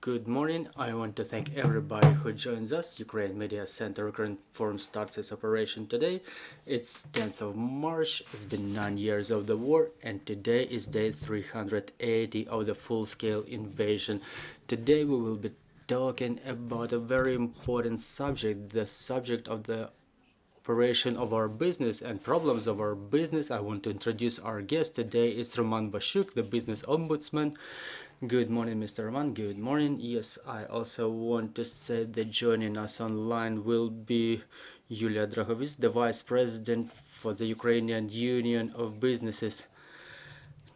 Good morning. I want to thank everybody who joins us. Ukraine Media Center Ukraine Forum starts its operation today. It's 10th of March. It's been 9 years of the war, and today is day 380 of the full-scale invasion. Today we will be talking about a very important subject, the subject of the operation of our business and problems of our business. I want to introduce our guest today. It's Roman Vashchuk, the Business Ombudsman. Good morning, Mr. Roman. Good morning. Yes, I also want to say that joining us online will be Yulia Dragovic, the Vice President for the Ukrainian Union of Businesses,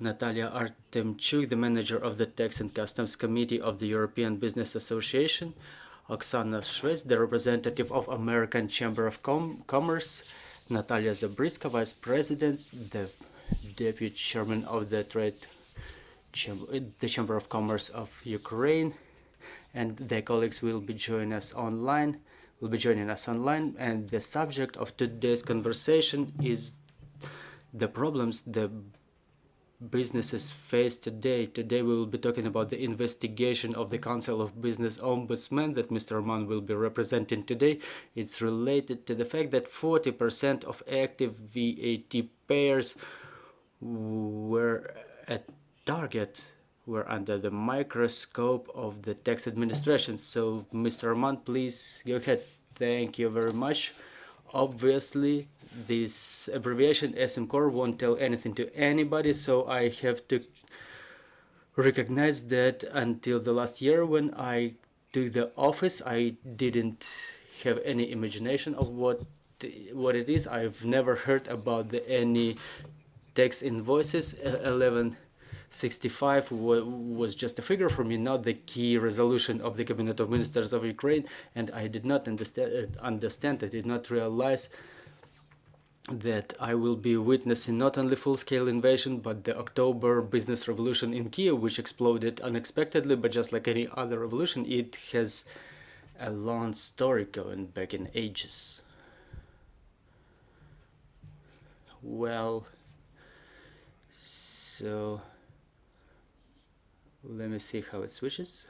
Natalia Artemchuk, the Manager of the Tax and Customs Committee of the European Business Association, Oksana Shvets, the representative of American Chamber of Commerce, Natalia Zabriska, Vice President, the Deputy Chairman of the Chamber of Commerce of Ukraine, and their colleagues will be joining us online. And the subject of today's conversation is the problems the businesses face today. Today we will be talking about the investigation of the Council of Business Ombudsman that Mr. Roman will be representing today. It's related to the fact that 40% of active VAT payers were at target, were under the microscope of the tax administration. So, Mr. Roman, please go ahead. Thank you very much. Obviously, this abbreviation SMCOR won't tell anything to anybody, so I have to recognize that until the last year when I took the office, I didn't have any imagination of what it is. I've never heard about any tax invoices. 1165 was just a figure for me, not the key resolution of the Cabinet of Ministers of Ukraine, and I did not understand, I did not realize that I will be witnessing not only full-scale invasion, but the October business revolution in Kiev, which exploded unexpectedly, but just like any other revolution, it has a long story going back in ages. Well, so let me see how it switches.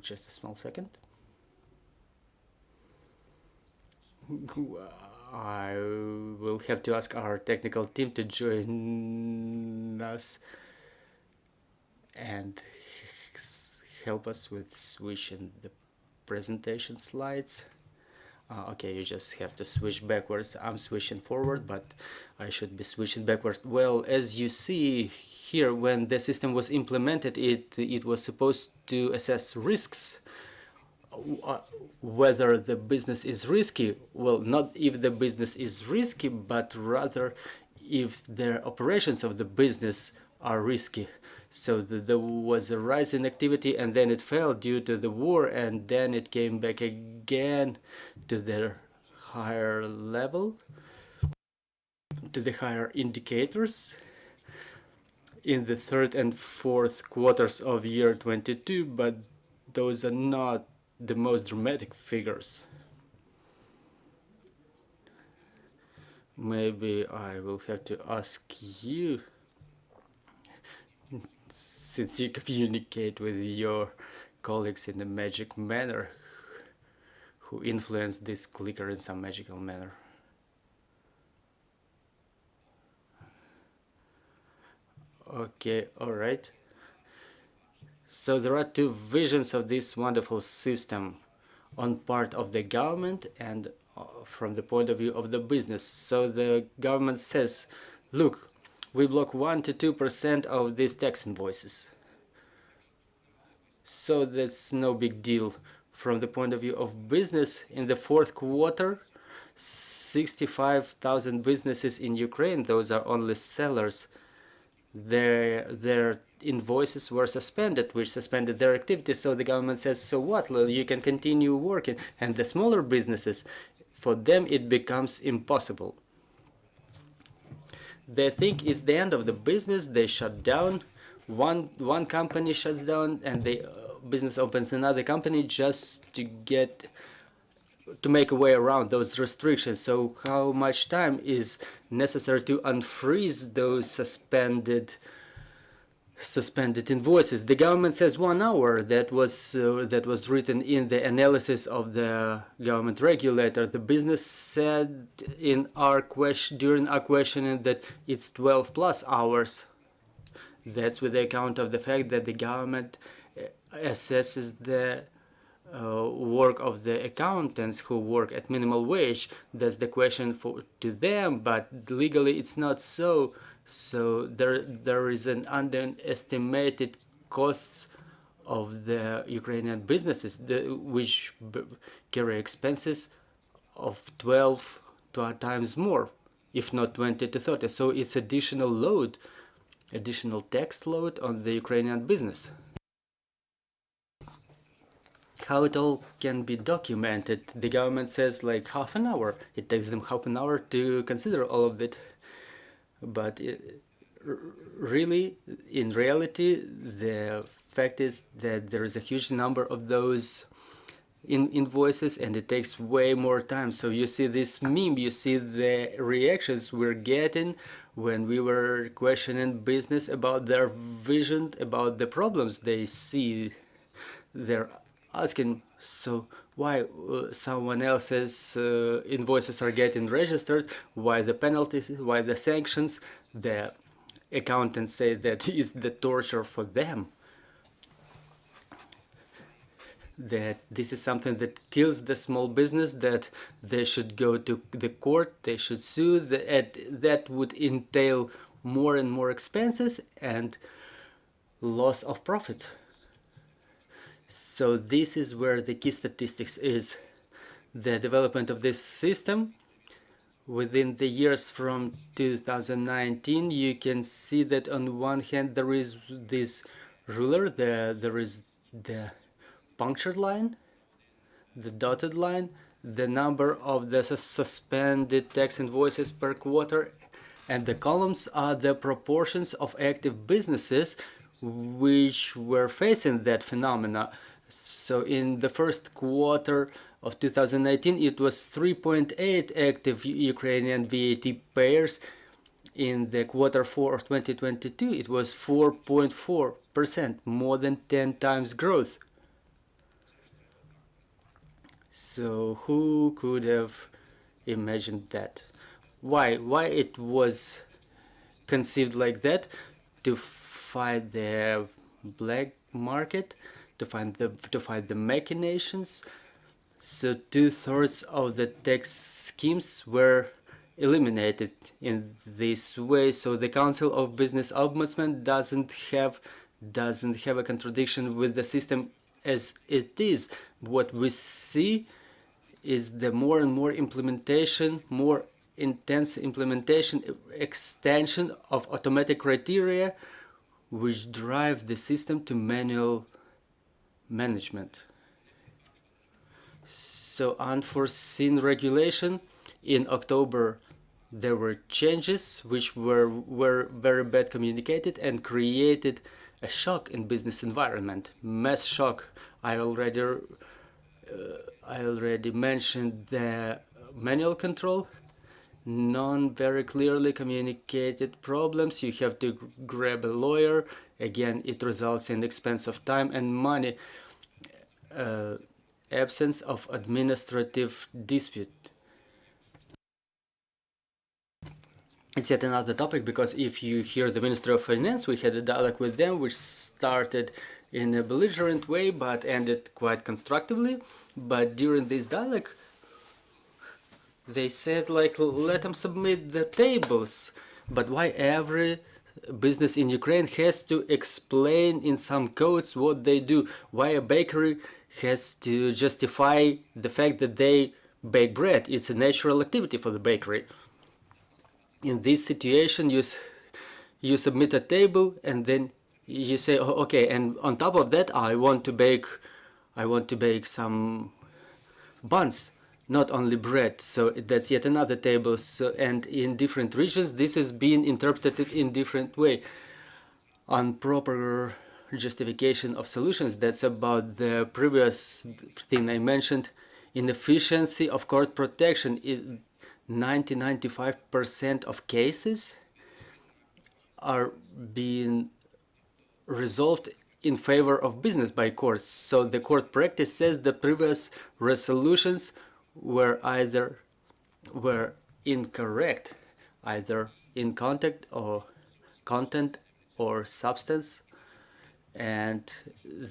Just a small second. I will have to ask our technical team to join us and help us with switching the presentation slides. Okay, you just have to switch backwards. I'm switching forward, but I should be switching backwards. Well, as you see here, when the system was implemented, it was supposed to assess risks, whether the business is risky. Well, not if the business is risky, but rather if the operations of the business are risky. So there was a rise in activity, and then it fell due to the war, and then it came back again to the higher level, to the higher indicators in the third and fourth quarters of year 22, but those are not the most dramatic figures. Maybe I will have to ask you, since you communicate with your colleagues in a magic manner, who influence this clicker in some magical manner. Okay, all right. So there are two visions of this wonderful system on part of the government and from the point of view of the business. So the government says, look, we block 1 to 2% of these tax invoices. So that's no big deal. From the point of view of business, in the fourth quarter, 65,000 businesses in Ukraine, those are only sellers, their invoices were suspended, which suspended their activity. So the government says, so what? You can continue working. And the smaller businesses, for them it becomes impossible. They think it's the end of the business. They shut down. One company shuts down, and the business opens another company just to make a way around those restrictions. So how much time is necessary to unfreeze those suspended suspended invoices. The government says 1 hour. That was written in the analysis of the government regulator. The business said in our during our questioning that it's 12 plus hours. That's with the account of the fact that the government assesses the work of the accountants who work at minimal wage. That's the question to them, but legally it's not so. So there is an underestimated costs of the Ukrainian businesses, which carry expenses of 12 times more, if not 20 to 30. So it's additional tax load on the Ukrainian business. How it all can be documented? The government says like half an hour. It takes them half an hour to consider all of it. But really, in reality, the fact is that there is a huge number of those invoices, and it takes way more time. So you see this meme, you see the reactions we're getting when we were questioning business about their vision, about the problems they see. They're asking, so why someone else's invoices are getting registered, why the penalties, why the sanctions. The accountants say that is the torture for them, that this is something that kills the small business, that they should go to the court, they should sue, that would entail more and more expenses and loss of profit. So this is where the key statistics is. The development of this system within the years from 2019, you can see that on one hand there is this ruler, there is the punctured line, the dotted line, the number of the suspended tax invoices per quarter, and the columns are the proportions of active businesses which were facing that phenomena. So in the first quarter of 2019, it was 3.8 active Ukrainian VAT payers. In the quarter 4 of 2022, it was 4.4%, more than 10 times growth. So who could have imagined that? Why it was conceived like that? To fight the black market, to fight the machinations. So 2/3 of the tax schemes were eliminated in this way. So the Council of Business Ombudsman doesn't have a contradiction with the system as it is. What we see is the more and more implementation, more intense implementation, extension of automatic criteria which drive the system to manual management. So unforeseen regulation. In October there were changes which were very bad communicated and created a shock in business environment, mass shock. I already mentioned the manual control, non very clearly communicated problems. You have to grab a lawyer. Again, it results in expense of time and money. Absence of administrative dispute. It's yet another topic, because if you hear the Ministry of Finance, we had a dialogue with them which started in a belligerent way but ended quite constructively. But during this dialogue, they said, like, let them submit the tables. But why every business in Ukraine has to explain in some codes what they do? Why a bakery has to justify the fact that they bake bread? It's a natural activity for the bakery. In this situation, you submit a table and then you say, oh, okay, and on top of that, I want to bake some buns, not only bread. So that's yet another table. So, and in different regions, this is being interpreted in different way. Improper justification of solutions. That's about the previous thing I mentioned. Inefficiency of court protection. 90-95% of cases are being resolved in favor of business by courts. So the court practice says the previous resolutions were incorrect, either in content or substance, and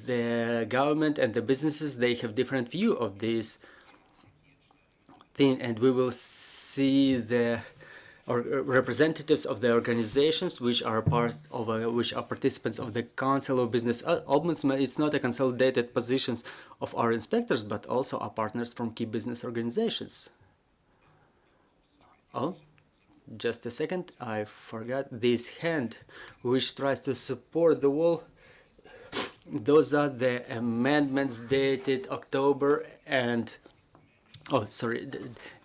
the government and the businesses, they have different view of this thing, and we will see the representatives of the organizations which are participants of the Council of Business Ombudsman. It's not a consolidated positions of our inspectors, but also our partners from key business organizations. Oh, just a second, I forgot this hand which tries to support the wall. Those are the amendments dated October and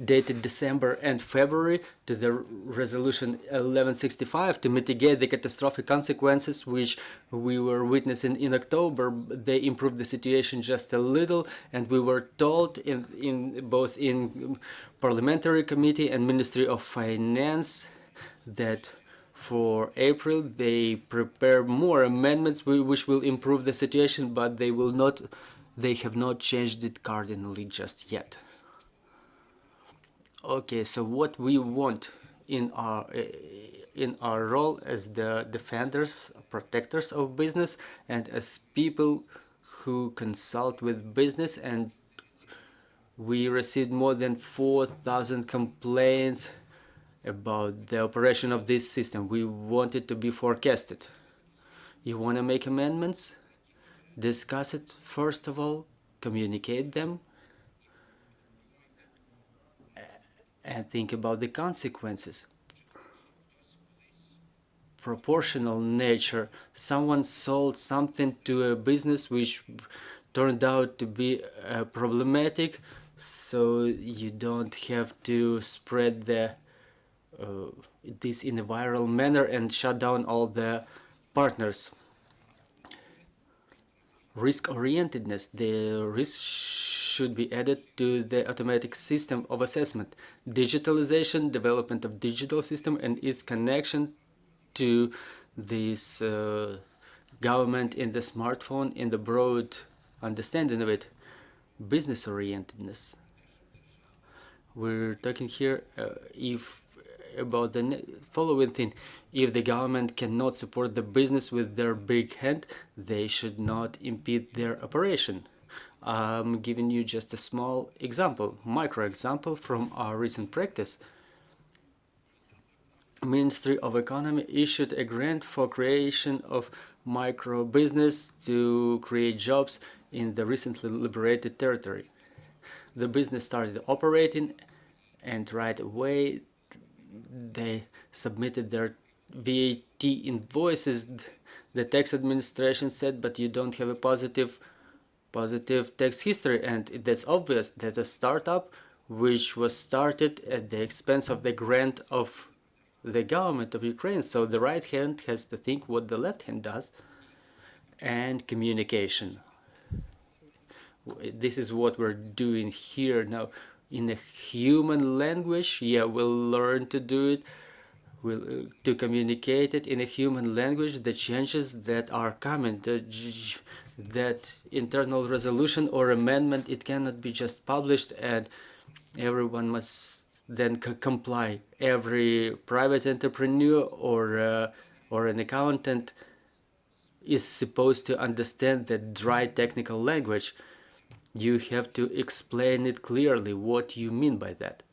dated December and February to the resolution 1165 to mitigate the catastrophic consequences which we were witnessing in October. They improved the situation just a little, and we were told in both in Parliamentary Committee and Ministry of Finance that for April they prepare more amendments which will improve the situation, but they have not changed it cardinally just yet. Okay, so what we want in our role as the defenders, protectors of business, and as people who consult with business, and we received more than 4,000 complaints about the operation of this system. We want it to be forecasted. You want to make amendments? Discuss it first of all, communicate them, and think about the consequences. Proportional nature. Someone sold something to a business which turned out to be problematic, so you don't have to spread this in a viral manner and shut down all the partners. Risk-orientedness. The risk should be added to the automatic system of assessment. Digitalization, development of digital system and its connection to this government in the smartphone, in the broad understanding of it. Business orientedness. We're talking here about the following thing. If the government cannot support the business with their big hand, they should not impede their operation. I'm giving you just a small example, micro example from our recent practice. Ministry of Economy issued a grant for creation of micro business to create jobs in the recently liberated territory. The business started operating, and right away they submitted their VAT invoices. The tax administration said, but you don't have a positive tax history, and that's obvious that a startup which was started at the expense of the grant of the government of Ukraine. So the right hand has to think what the left hand does. And communication. This is what we're doing here now in a human language. Yeah, we'll learn to do it. To communicate it in a human language, the changes that are coming, that internal resolution or amendment, it cannot be just published and everyone must then comply. Every private entrepreneur or an accountant is supposed to understand that dry technical language. You have to explain it clearly what you mean by that.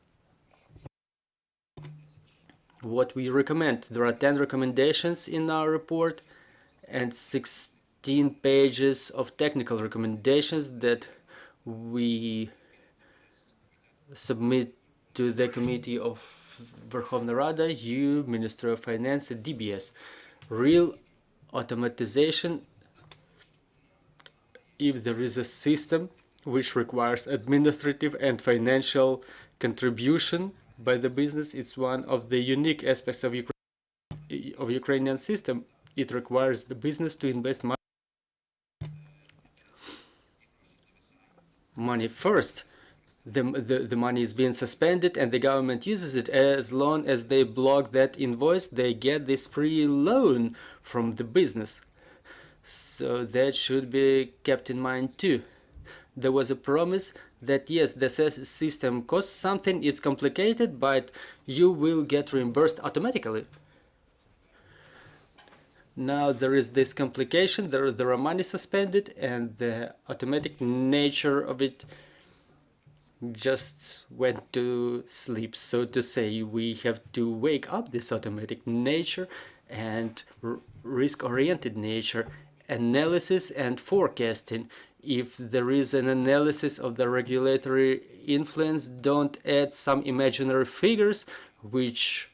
What we recommend. There are 10 recommendations in our report and 16 pages of technical recommendations that we submit to the Committee of Verkhovna Rada, you, Ministry of Finance, and DBS. Real automatization, if there is a system which requires administrative and financial contribution by the business, it's one of the unique aspects of Ukrainian system. It requires the business to invest money first. The money is being suspended and the government uses it. As long as they block that invoice, they get this free loan from the business. So that should be kept in mind too. There was a promise that yes, the system costs something, it's complicated, but you will get reimbursed automatically. Now there is this complication, there are money suspended, and the automatic nature of it just went to sleep, so to say. We have to wake up this automatic nature and risk-oriented nature, analysis and forecasting. If there is an analysis of the regulatory influence, don't add some imaginary figures which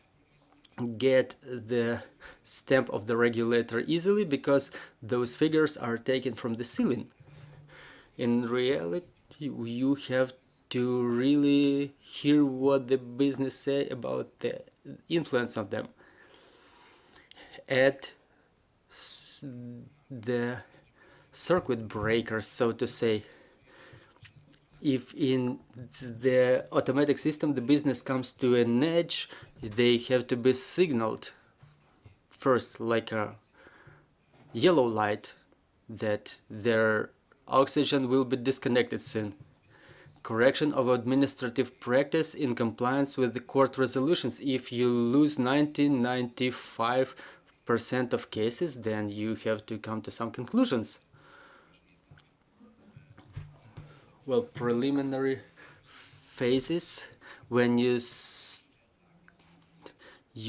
get the stamp of the regulator easily, because those figures are taken from the ceiling. In reality, you have to really hear what the business say about the influence of them. Add the circuit breakers, so to say. If in the automatic system the business comes to an edge, they have to be signaled first, like a yellow light, that their oxygen will be disconnected soon. Correction of administrative practice in compliance with the court resolutions. If you lose 95% of cases, then you have to come to some conclusions. Well, preliminary phases, when you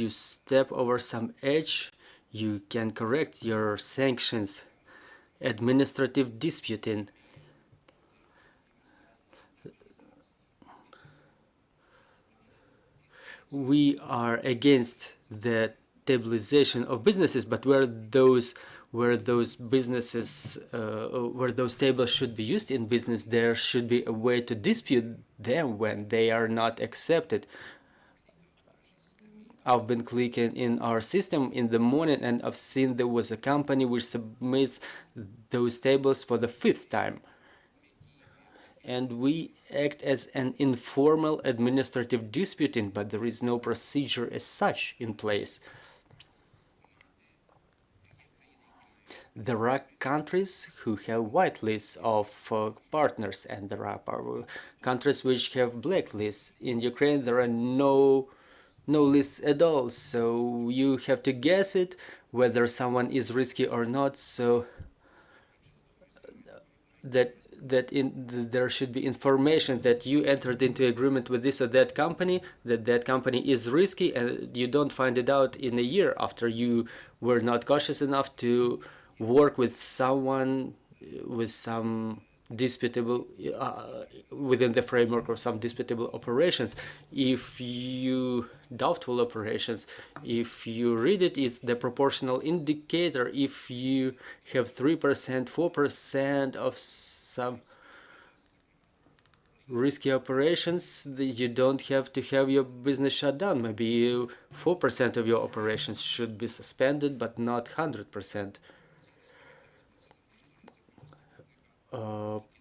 step over some edge, you can correct your sanctions. Administrative disputing. We are against the stabilization of businesses, but where those businesses, where those tables should be used in business, there should be a way to dispute them when they are not accepted. I've been clicking in our system in the morning, and I've seen there was a company which submits those tables for the 5th time. And we act as an informal administrative disputing, but there is no procedure as such in place. There are countries who have white lists of partners, and there are countries which have black lists. In Ukraine, there are no lists at all, so you have to guess it whether someone is risky or not. So there should be information that you entered into agreement with this or that company, that company is risky, and you don't find it out in a year after you were not cautious enough to work with someone with some disputable within the framework of some disputable operations. If you doubtful operations, if you read it, it's the proportional indicator. If you have 3%, 4% of some risky operations, you don't have to have your business shut down. Maybe 4% of your operations should be suspended, but not 100%.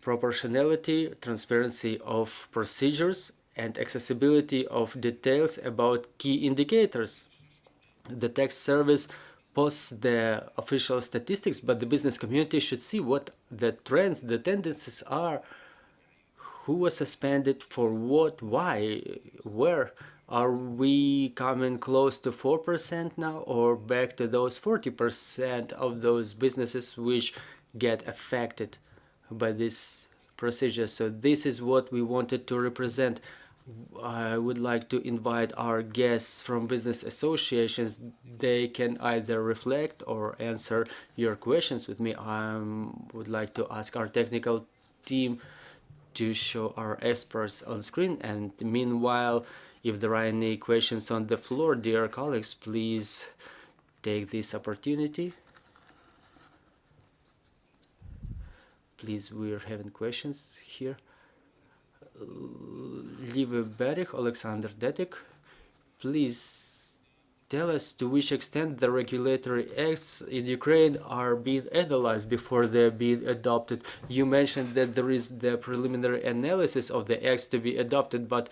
Proportionality, transparency of procedures, and accessibility of details about key indicators. The tax service posts the official statistics, but the business community should see what the trends, the tendencies are. Who was suspended for what, why, where? Are we coming close to 4% now, or back to those 40% of those businesses which get affected by this procedure? So this is what we wanted to represent. I would like to invite our guests from business associations. They can either reflect or answer your questions with me. I would like to ask our technical team to show our experts on screen, and meanwhile, if there are any questions on the floor, dear colleagues, please take this opportunity. Please, we're having questions here. Lieve Berich, Alexander Detik, please tell us to which extent the regulatory acts in Ukraine are being analyzed before they're being adopted. You mentioned that there is the preliminary analysis of the acts to be adopted, but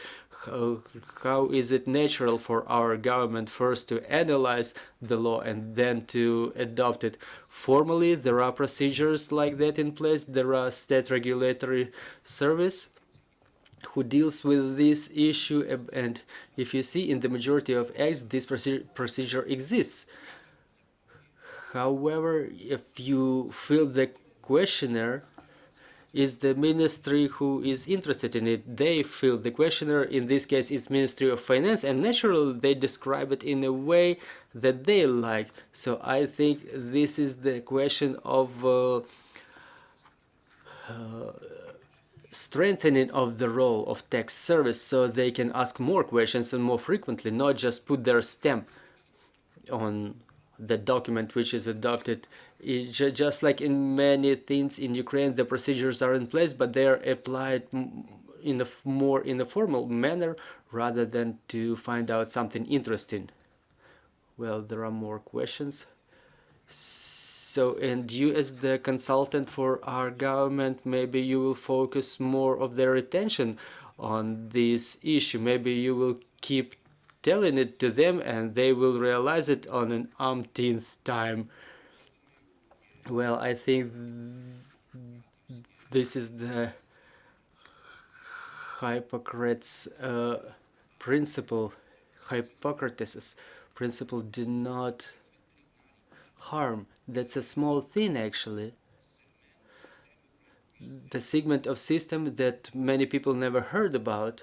how is it natural for our government first to analyze the law and then to adopt it? Formally, there are procedures like that in place. There are state regulatory service who deals with this issue, and if you see in the majority of acts, this procedure exists. However, if you fill the questionnaire, is the ministry who is interested in it. They fill the questionnaire. In this case, it's Ministry of Finance, and naturally they describe it in a way that they like. So I think this is the question of strengthening of the role of tax service, so they can ask more questions and more frequently, not just put their stamp on the document which is adopted. Just like in many things in Ukraine, the procedures are in place, but they are applied in a more in a formal manner rather than to find out something interesting. Well, there are more questions. So, and you as the consultant for our government, maybe you will focus more of their attention on this issue. Maybe you will keep telling it to them and they will realize it on an umpteenth time. Well, I think this is the Hippocrates principle. Hippocrates' principle: do not harm. That's a small thing, actually. The segment of system that many people never heard about.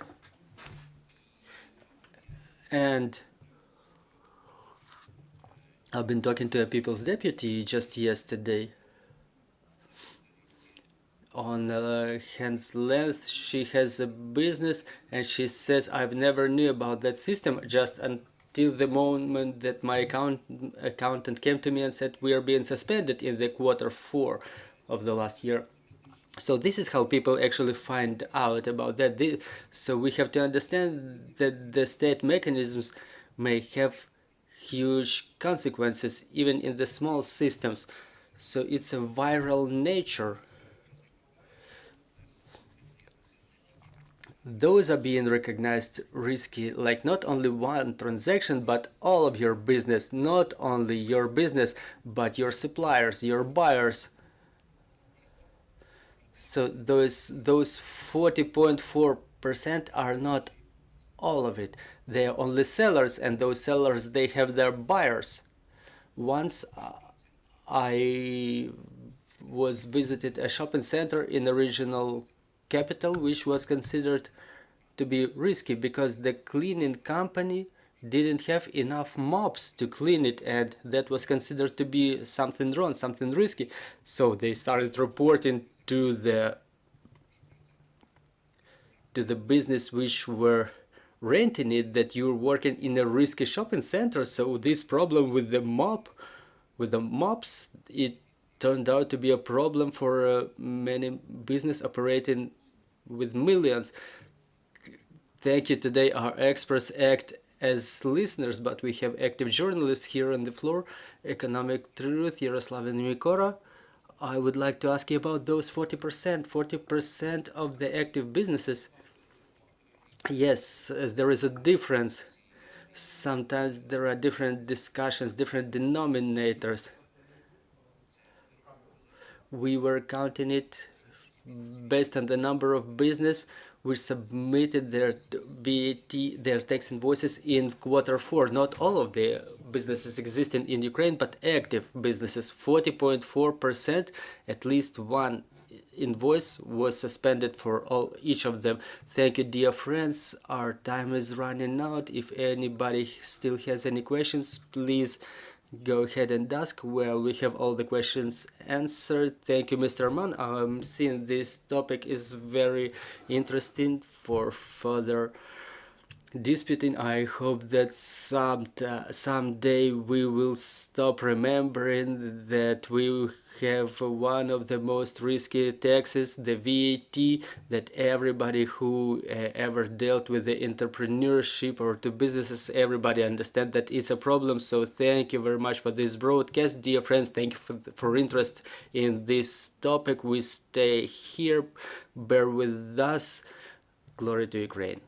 And I've been talking to a people's deputy just yesterday. On hand's length, she has a business, and she says, I've never knew about that system just until the moment that my accountant came to me and said, we are being suspended in the Q4 of the last year. So this is how people actually find out about that. So we have to understand that the state mechanisms may have huge consequences even in the small systems. So it's a viral nature. Those are being recognized risky, like not only one transaction, but all of your business, not only your business, but your suppliers, your buyers. So those 40.4% are not all of it. They are only sellers, and those sellers, they have their buyers. Once I was visited a shopping center in the regional capital, which was considered to be risky because the cleaning company didn't have enough mops to clean it, and that was considered to be something wrong, something risky. So they started reporting to the business which were renting it that you're working in a risky shopping center. So this problem with the mops, it turned out to be a problem for many business operating with millions. Thank you. Today our experts act as listeners, but we have active journalists here on the floor. Economic Truth, Yaroslav and Mikora. I would like to ask you about those 40%. 40% of the active businesses. Yes, there is a difference. Sometimes there are different discussions, different denominators. We were counting it based on the number of business which submitted their VAT, their tax invoices in Q4. Not all of the businesses existing in Ukraine, but active businesses. 40.4%, at least one invoice was suspended for each of them. Thank you, dear friends. Our time is running out. If anybody still has any questions, please go ahead and ask. Well, we have all the questions answered. Thank you, Mr. Mann. I'm seeing this topic is very interesting for further disputing. I hope that someday we will stop remembering that we have one of the most risky taxes, the VAT, that everybody who ever dealt with the entrepreneurship or to businesses, everybody understand that it's a problem. So thank you very much for this broadcast. Dear friends, thank you for interest in this topic. We stay here. Bear with us. Glory to Ukraine.